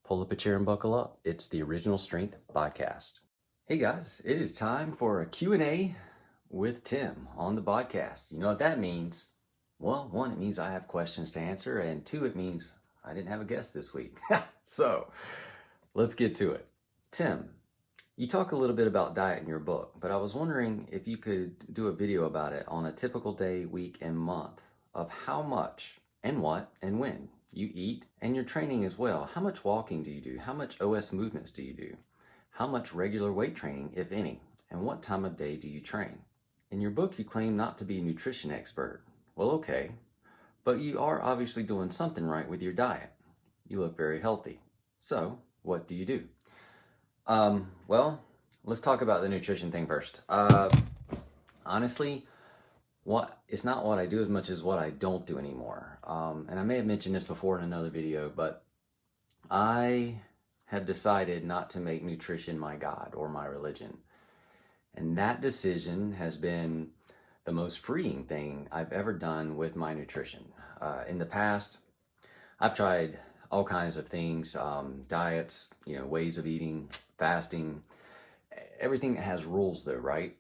Pull up a chair and buckle up. It's the Original Strength Podcast. Hey guys, it is time for a Q&A with Tim on the BodCast. You know what that means? Well, one, it means I have questions to answer, and two, it means I didn't have a guest this week. So, let's get to it. Tim, you talk a little bit about diet in your book, but I was wondering if you could do a video about it on a typical day, week, and month of how much and what and when you eat, and your training as well. How much walking do you do? How much OS movements do you do? How much regular weight training, if any? And what time of day do you train? In your book, you claim not to be a nutrition expert. Well, okay, but you are obviously doing something right with your diet. You look very healthy. So, what do you do? Well, let's talk about the nutrition thing first. Honestly, it's not what I do as much as what I don't do anymore. And I may have mentioned this before in another video, but I have decided not to make nutrition my God or my religion. And that decision has been the most freeing thing I've ever done with my nutrition. In the past, I've tried all kinds of things, diets, ways of eating, fasting, everything that has rules though, right?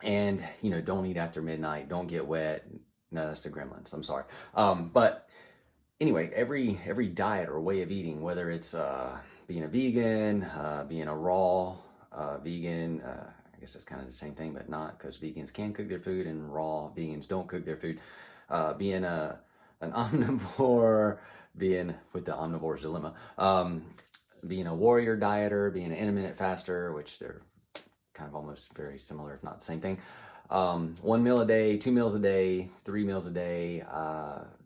And, don't eat after midnight, don't get wet. No, that's the gremlins, I'm sorry. But anyway, every diet or way of eating, whether it's being a vegan, being a raw vegan, I guess that's kind of the same thing, but not, because vegans can cook their food and raw vegans don't cook their food. Being an omnivore, being with the omnivore's dilemma, being a warrior dieter, being an intermittent faster, which they're kind of almost very similar, if not the same thing. 1 meal a day, 2 meals a day, 3 meals a day,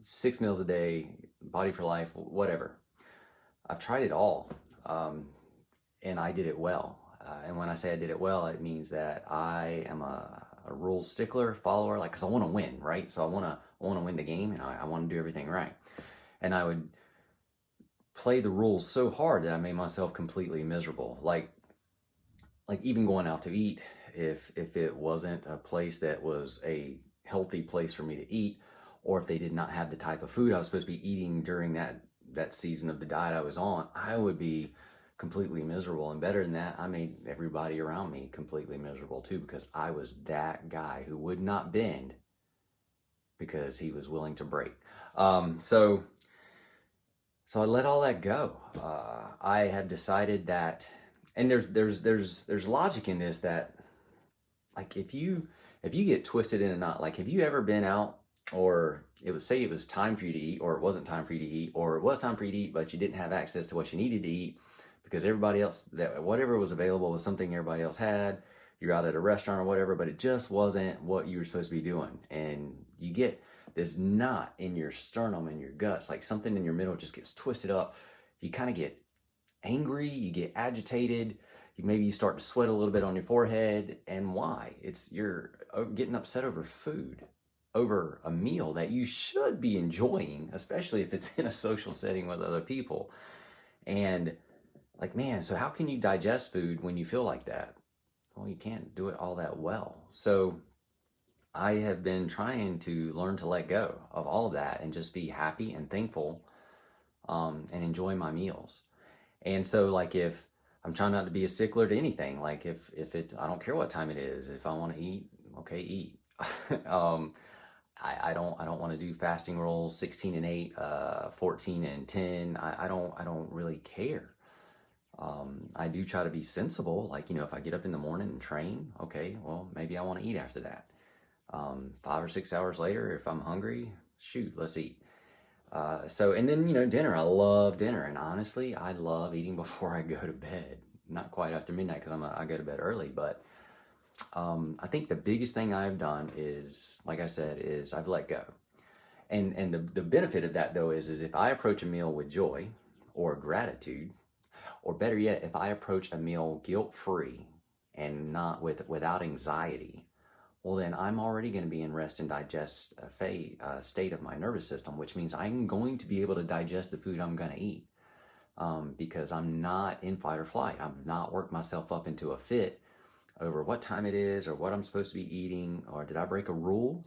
6 meals a day, body for life, whatever. I've tried it all, and I did it well. And when I say I did it well, it means that I am a rule stickler, follower, because I want to win, right? So I want to win the game, and I want to do everything right. And I would play the rules so hard that I made myself completely miserable. Like even going out to eat, if it wasn't a place that was a healthy place for me to eat, or if they did not have the type of food I was supposed to be eating during that season of the diet I was on, I would be completely miserable. And better than that, I made everybody around me completely miserable too, because I was that guy who would not bend because he was willing to break. So I let all that go. I have decided that, and there's logic in this, that if you get twisted in a knot, have you ever been out, or it was time for you to eat, or it wasn't time for you to eat, or it was time for you to eat but you didn't have access to what you needed to eat because everybody else, that whatever was available was something everybody else had. You're out at a restaurant or whatever, but it just wasn't what you were supposed to be doing, and you get this knot in your sternum and your guts, like something in your middle just gets twisted up. You kind of get angry, you get agitated, maybe you start to sweat a little bit on your forehead. And why? You're getting upset over food, over a meal that you should be enjoying, especially if it's in a social setting with other people. And man, so how can you digest food when you feel like that? Well, you can't do it all that well. So I have been trying to learn to let go of all of that and just be happy and thankful, and enjoy my meals. And so if I'm trying not to be a stickler to anything, if I don't care what time it is, if I want to eat, okay, eat. I don't want to do fasting rules, 16 and 8, 14 and 10. I don't really care. I do try to be sensible. If I get up in the morning and train, okay, well, maybe I want to eat after that. 5 or 6 hours later, if I'm hungry, shoot, let's eat. And then, dinner. I love dinner. And honestly, I love eating before I go to bed. Not quite after midnight, because I go to bed early. But I think the biggest thing I've done is, like I said, is I've let go. And the benefit of that, though, is if I approach a meal with joy or gratitude, or better yet, if I approach a meal guilt-free and not without anxiety, well, then I'm already going to be in rest and digest state of my nervous system, which means I'm going to be able to digest the food I'm going to eat, because I'm not in fight or flight. I've not worked myself up into a fit over what time it is or what I'm supposed to be eating, or did I break a rule?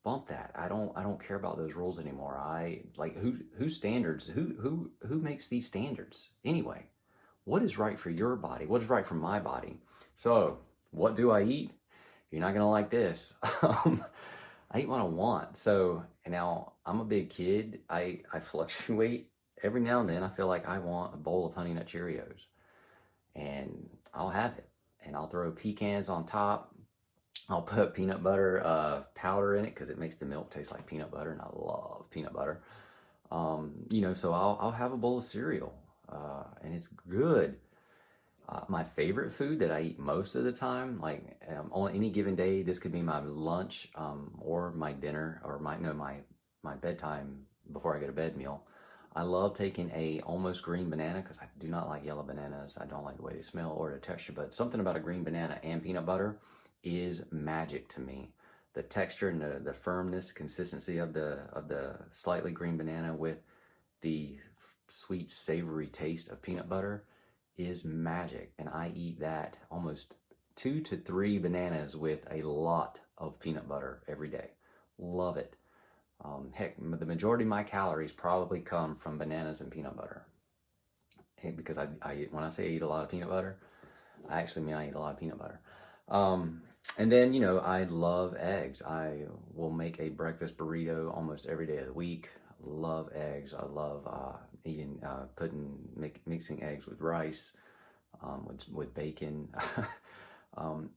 bump that. I don't care about those rules anymore. I like who standards, who makes these standards anyway? What is right for your body? What is right for my body? So, what do I eat? You're not gonna like this. I eat what I want. So now I'm a big kid. I fluctuate every now and then. I feel like I want a bowl of Honey Nut Cheerios, and I'll have it. And I'll throw pecans on top. I'll put peanut butter powder in it because it makes the milk taste like peanut butter, and I love peanut butter. So I'll have a bowl of cereal, and it's good. My favorite food that I eat most of the time, like on any given day, this could be my lunch or my dinner or my bedtime before I go to bed meal. I love taking a almost green banana because I do not like yellow bananas. I don't like the way they smell or the texture, but something about a green banana and peanut butter is magic to me. The texture and the firmness, consistency of the slightly green banana with the sweet, savory taste of peanut butter is magic. And I eat that almost 2 to 3 bananas with a lot of peanut butter every day. Love it. Heck, the majority of my calories probably come from bananas and peanut butter. Because when I say I eat a lot of peanut butter, I actually mean I eat a lot of peanut butter. And then, I love eggs. I will make a breakfast burrito almost every day of the week. Love eggs. I love eating, mixing eggs with rice, with bacon.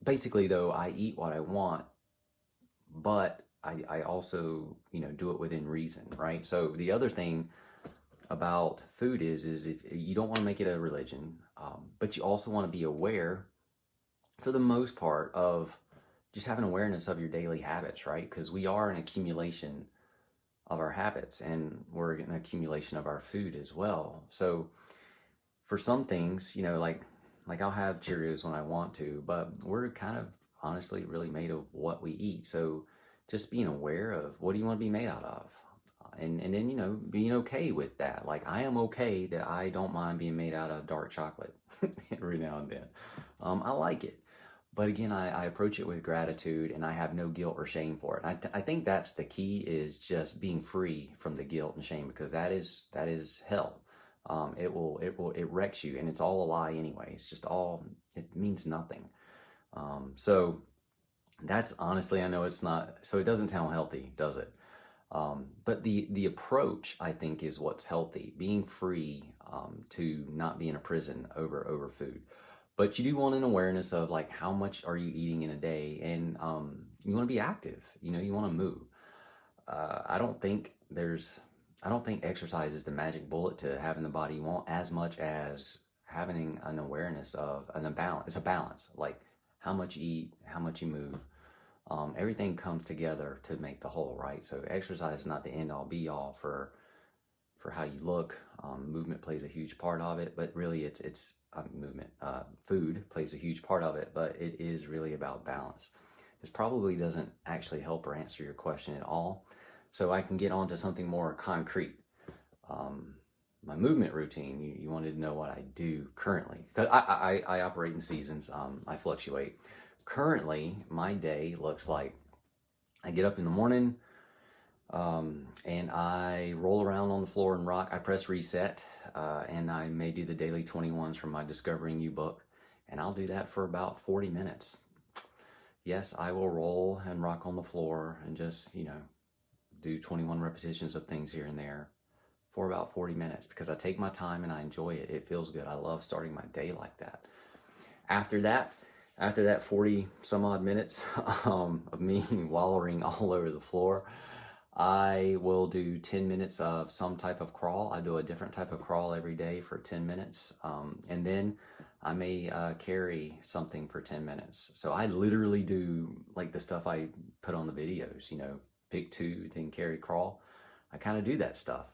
Basically, though, I eat what I want, but I also, do it within reason, right? So the other thing about food is if you don't want to make it a religion, but you also want to be aware, for the most part, of just having awareness of your daily habits, right? Because we are an accumulation of our habits, and we're an accumulation of our food as well. So for some things, like I'll have Cheerios when I want to, but we're kind of honestly really made of what we eat. So just being aware of what do you want to be made out of, and then being okay with that. Like I am okay that I don't mind being made out of dark chocolate every now and then. I like it. But again, I approach it with gratitude, and I have no guilt or shame for it. And I think that's the key, is just being free from the guilt and shame, because that is hell. It wrecks you, and it's all a lie anyway. It means nothing. So that's honestly, I know it's not, so it doesn't sound healthy, does it? But the approach, I think, is what's healthy. Being free to not be in a prison over food. But you do want an awareness of like how much are you eating in a day, and you want to be active. You want to move. I don't think exercise is the magic bullet to having the body you want, as much as having an awareness of a balance. It's a balance, like how much you eat, how much you move. Everything comes together to make the whole, right? So exercise is not the end all be all for how you look. Movement plays a huge part of it, but really it's movement. Food plays a huge part of it, but it is really about balance. This probably doesn't actually help or answer your question at all. So I can get on to something more concrete. My movement routine, you wanted to know what I do currently. Because I operate in seasons. I fluctuate. Currently, my day looks like I get up in the morning, and I roll around on the floor and rock. I press reset, and I may do the daily 21s from my Discovering You book, and I'll do that for about 40 minutes. Yes, I will roll and rock on the floor and just, do 21 repetitions of things here and there for about 40 minutes, because I take my time and I enjoy it. It feels good. I love starting my day like that. After that 40 some odd minutes of me wallowing all over the floor, I will do 10 minutes of some type of crawl. I do a different type of crawl every day for 10 minutes. And then I may carry something for 10 minutes. So I literally do like the stuff I put on the videos, pick 2, then carry, crawl. I kind of do that stuff.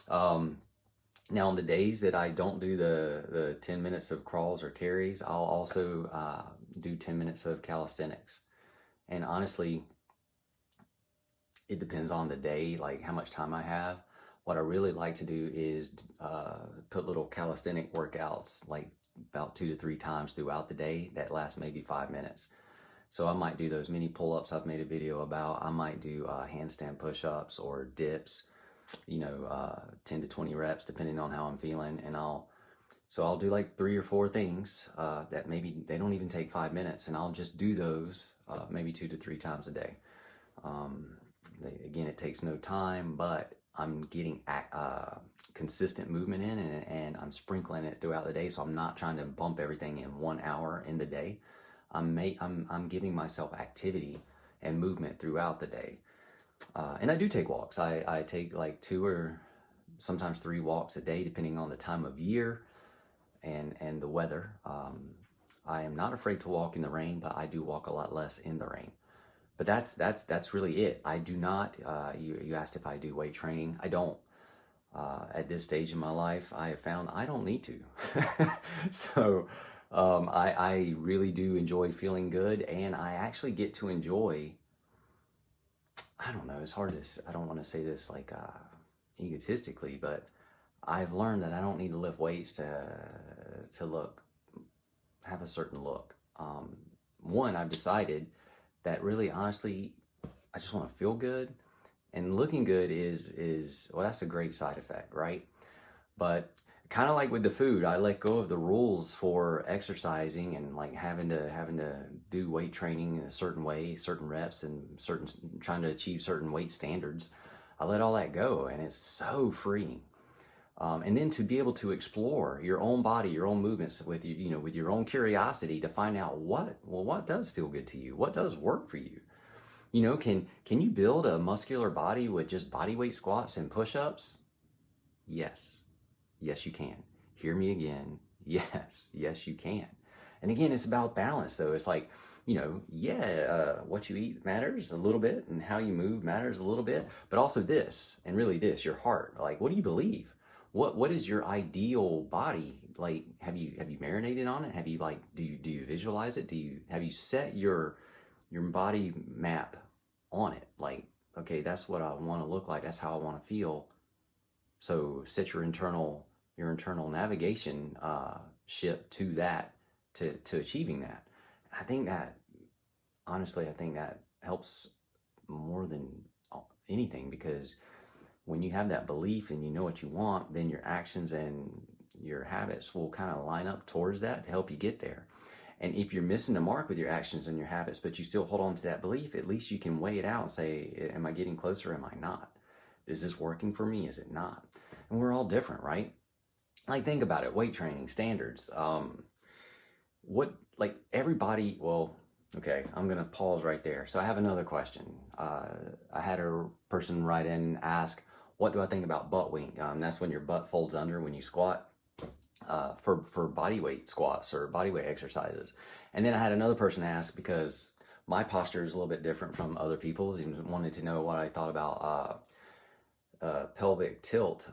Now on the days that I don't do the 10 minutes of crawls or carries, I'll also do 10 minutes of calisthenics. And honestly, it depends on the day, like how much time I have. What I really like to do is put little calisthenic workouts, like about 2 to 3 times throughout the day that last maybe 5 minutes. So I might do those mini pull-ups I've made a video about. I might do handstand push-ups or dips, 10 to 20 reps depending on how I'm feeling. And I'll do like 3 or 4 things that maybe they don't even take 5 minutes, and I'll just do those maybe 2 to 3 times a day. Again, it takes no time, but I'm getting consistent movement in, and I'm sprinkling it throughout the day. So I'm not trying to bump everything in 1 hour in the day. I'm giving myself activity and movement throughout the day. And I do take walks. I take like 2 or sometimes 3 walks a day, depending on the time of year and the weather. I am not afraid to walk in the rain, but I do walk a lot less in the rain. But that's really it. I do not. You asked if I do weight training. I don't. At this stage in my life, I have found I don't need to. So I really do enjoy feeling good, and I actually get to enjoy. I don't know. It's hard to. I don't want to say this like egotistically, but I've learned that I don't need to lift weights to have a certain look. One, I've decided that really, honestly, I just want to feel good, and looking good is well, that's a great side effect, right? But kind of like with the food, I let go of the rules for exercising and like having to do weight training in a certain way, certain reps, and trying to achieve certain weight standards. I let all that go, and it's so freeing. And then to be able to explore your own body, your own movements with with your own curiosity to find out what does feel good to you, what does work for you. Can you build a muscular body with just body weight squats and push-ups? Yes, you can. Hear me again. Yes, you can. And again, it's about balance, though. It's like, what you eat matters a little bit, and how you move matters a little bit, but also this, and really this, your heart. Like, what do you believe? What is your ideal body? Like, have you marinated on it? Have you do you visualize it? Have you set your body map on it? Like, okay, that's what I want to look like. That's how I want to feel. So set your internal navigation ship to that, to achieving that. I think that, honestly, helps more than anything, because when you have that belief and you know what you want, then your actions and your habits will kind of line up towards that to help you get there. And if you're missing the mark with your actions and your habits, but you still hold on to that belief, at least you can weigh it out and say, am I getting closer? Am I not? Is this working for me? Is it not? And we're all different, right? Like, think about it. Weight training standards. Everybody, well, okay, I'm going to pause right there. So I have another question. I had a person write in and ask, what do I think about butt wink? That's when your butt folds under when you squat, for body weight squats or body weight exercises. And then I had another person ask, because my posture is a little bit different from other people's, and wanted to know what I thought about pelvic tilt,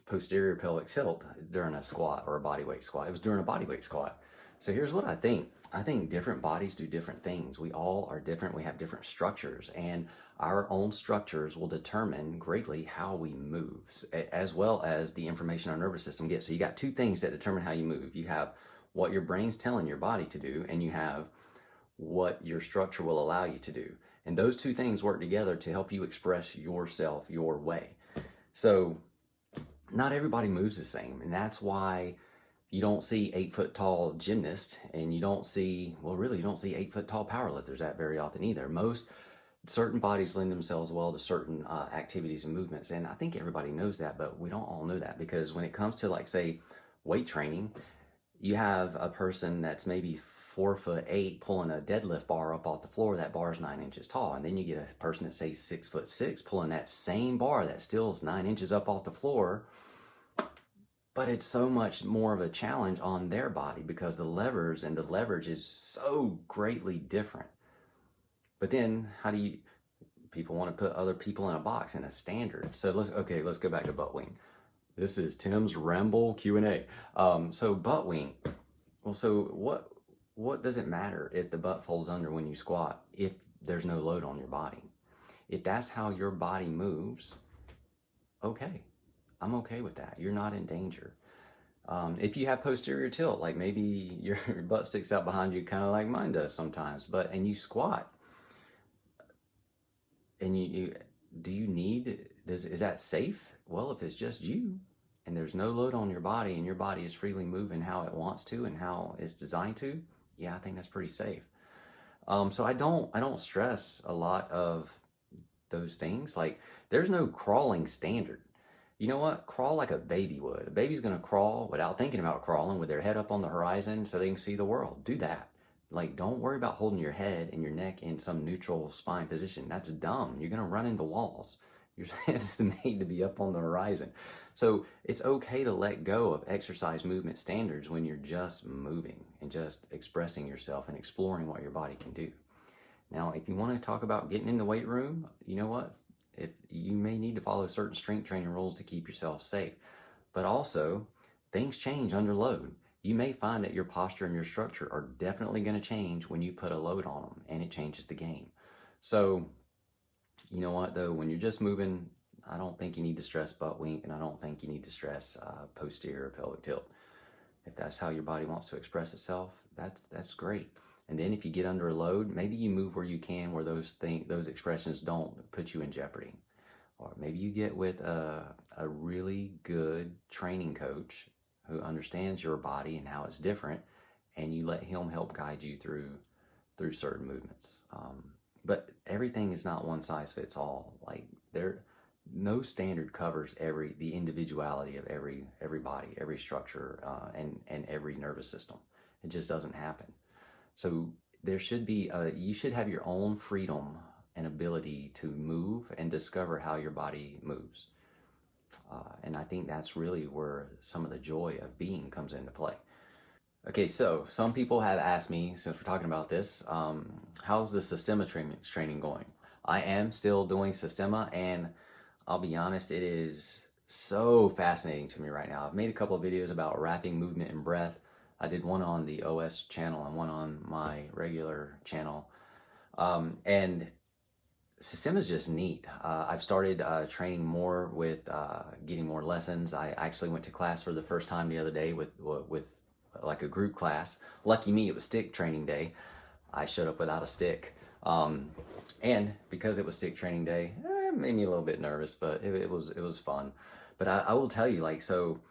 posterior pelvic tilt during a squat or a body weight squat. It was during a body weight squat. So here's what I think. I think different bodies do different things. We all are different. We have different structures, and our own structures will determine greatly how we move, as well as the information our nervous system gets. So you got 2 things that determine how you move. You have what your brain's telling your body to do, and you have what your structure will allow you to do. And those 2 things work together to help you express yourself your way. So not everybody moves the same, and that's why you don't see 8-foot tall gymnasts, and you don't see 8-foot tall powerlifters that very often either. Certain bodies lend themselves well to certain activities and movements, and I think everybody knows that, but we don't all know that, because when it comes to, like, say, weight training, you have a person that's maybe 4'8" pulling a deadlift bar up off the floor. That bar is 9 inches tall, and then you get a person that's, say, 6'6" pulling that same bar that still is 9 inches up off the floor. But it's so much more of a challenge on their body, because the levers and the leverage is so greatly different. But then people want to put other people in a box, in a standard. So let's go back to butt wing. This is Tim's Ramble Q&A. So butt wing. Well, so what does it matter if the butt folds under when you squat if there's no load on your body? If that's how your body moves, okay. I'm okay with that. You're not in danger. If you have posterior tilt, like maybe your butt sticks out behind you, kind of like mine does sometimes, and you squat, and do you need, is that safe? Well, if it's just you and there's no load on your body and your body is freely moving how it wants to and how it's designed to, yeah, I think that's pretty safe. So I don't stress a lot of those things. Like, there's no crawling standard. You know what? Crawl like a baby would. A baby's gonna crawl without thinking about crawling, with their head up on the horizon so they can see the world. Do that. Like, don't worry about holding your head and your neck in some neutral spine position. That's dumb. You're gonna run into walls. Your head's made to be up on the horizon. So it's okay to let go of exercise movement standards when you're just moving and just expressing yourself and exploring what your body can do. Now, if you want to talk about getting in the weight room, you know what? If you may need to follow certain strength training rules to keep yourself safe, but also things change under load. You may find that your posture and your structure are definitely going to change when you put a load on them, and it changes the game. So, you know what, though, when you're just moving, I don't think you need to stress butt wink, and I don't think you need to stress posterior pelvic tilt. If that's how your body wants to express itself, that's great. And then if you get under a load, maybe you move where you can, where those expressions don't put you in jeopardy. Or maybe you get with a really good training coach who understands your body and how it's different, and you let him help guide you through certain movements. But everything is not one size fits all. Like, no standard covers the individuality of every body, every structure, and every nervous system. It just doesn't happen. So there should be you should have your own freedom and ability to move and discover how your body moves. And I think that's really where some of the joy of being comes into play. Okay, so some people have asked me, since we're talking about this, how's the Systema training going? I am still doing Systema, and I'll be honest, it is so fascinating to me right now. I've made a couple of videos about wrapping movement and breath. I did one on the OS channel and one on my regular channel. And Systema is just neat. I've started training more with getting more lessons. I actually went to class for the first time the other day with like a group class. Lucky me, it was stick training day. I showed up without a stick. And because it was stick training day, it made me a little bit nervous, but it was fun. But I will tell you, like, so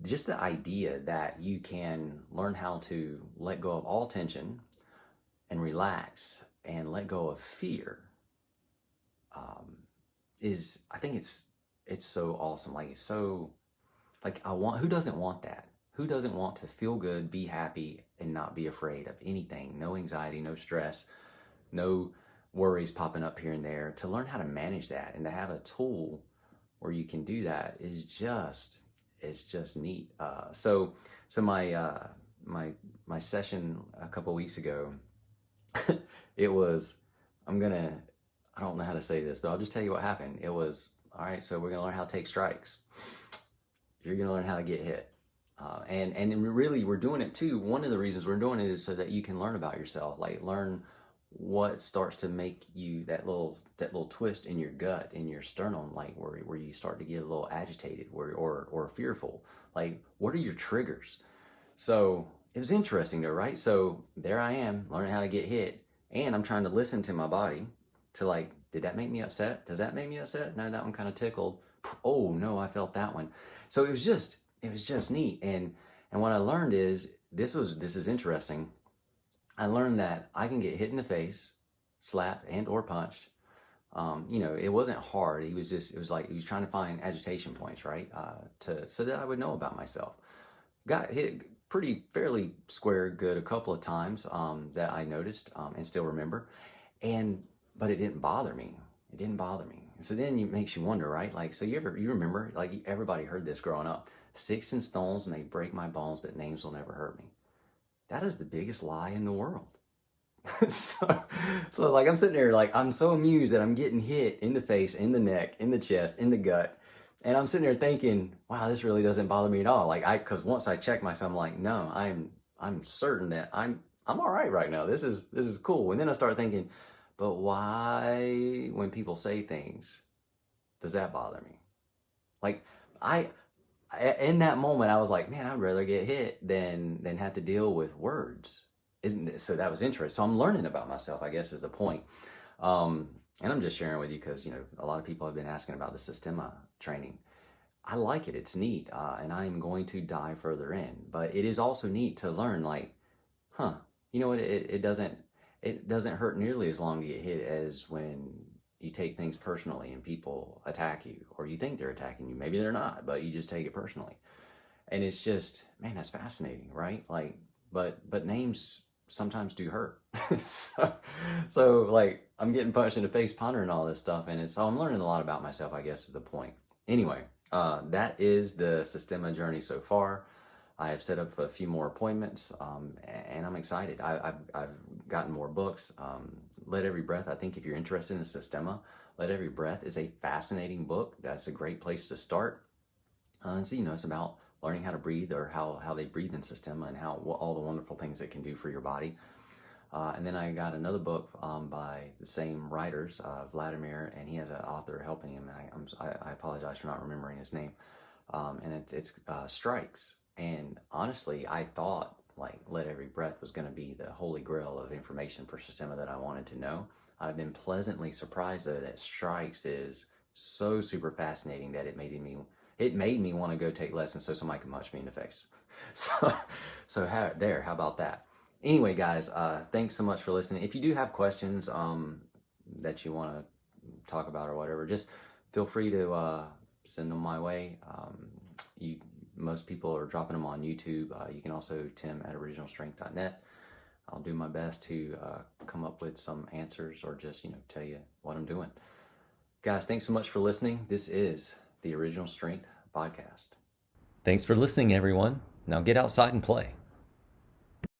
just the idea that you can learn how to let go of all tension and relax and let go of fear I think it's so awesome. Like, it's so, like, who doesn't want that? Who doesn't want to feel good, be happy, and not be afraid of anything? No anxiety, no stress, no worries popping up here and there. To learn how to manage that and to have a tool where you can do that it's just neat. So my session a couple weeks ago, it was, I don't know how to say this, but I'll just tell you what happened. It was, all right, so we're gonna learn how to take strikes. You're gonna learn how to get hit. And really, we're doing it too. One of the reasons we're doing it is so that you can learn about yourself, like learn what starts to make you that little twist in your gut, in your sternum, like where you start to get a little agitated, or fearful. Like, what are your triggers? So it was interesting though, right? So there I am learning how to get hit, and I'm trying to listen to my body to, like, did that make me upset? Does that make me upset? No, that one kind of tickled. Oh no, I felt that one. So it was just neat. And what I learned is this is interesting. I learned that I can get hit in the face, slapped and or punched. It wasn't hard. It was like he was trying to find agitation points, right? So that I would know about myself. Got hit fairly square good a couple of times that I noticed and still remember. But it didn't bother me. It didn't bother me. So then it makes you wonder, right? Like, so you remember, like, everybody heard this growing up. Sticks and stones may break my bones, but names will never hurt me. That is the biggest lie in the world. so like, I'm sitting there, like, I'm so amused that I'm getting hit in the face, in the neck, in the chest, in the gut. And I'm sitting there thinking, wow, this really doesn't bother me at all. Like, because once I check myself, I'm like, no, I'm certain that I'm all right now. This is cool. And then I start thinking, but why, when people say things, does that bother me? Like, in that moment, I was like, man, I'd rather get hit than have to deal with words. Isn't it? So that was interesting. So I'm learning about myself, I guess, is the point. Um, and I'm just sharing with you because, a lot of people have been asking about the Systema training. I like it. It's neat. And I am going to dive further in. But it is also neat to learn, like, huh, you know what? It doesn't hurt nearly as long to get hit as when you take things personally and people attack you, or you think they're attacking you. Maybe they're not, but you just take it personally. And it's just, man, that's fascinating, right? Like, but names sometimes do hurt. so, so like I'm getting punched in the face pondering all this stuff, and so I'm learning a lot about myself, I guess, is the point. Anyway, that is the Systema journey so far. I have set up a few more appointments, and I'm excited. I've gotten more books. Let Every Breath, I think if you're interested in Systema, Let Every Breath is a fascinating book. That's a great place to start. And so, it's about learning how to breathe, or how they breathe in Systema, and all the wonderful things it can do for your body. And then I got another book by the same writers, Vladimir, and he has an author helping him. And I apologize for not remembering his name. And it's Strikes. And honestly, I thought like Let Every Breath was going to be the holy grail of information for Systema that I wanted to know. I've been pleasantly surprised though that Strikes is so super fascinating that it made me want to go take lessons so somebody can punch me in the face. So how about that? Anyway, guys, thanks so much for listening. If you do have questions that you want to talk about or whatever, just feel free to send them my way. Most people are dropping them on YouTube. You can also tim@originalstrength.net. I'll do my best to come up with some answers, or just tell you what I'm doing. Guys, thanks so much for listening. This is the Original Strength Podcast. Thanks for listening, everyone. Now get outside and play.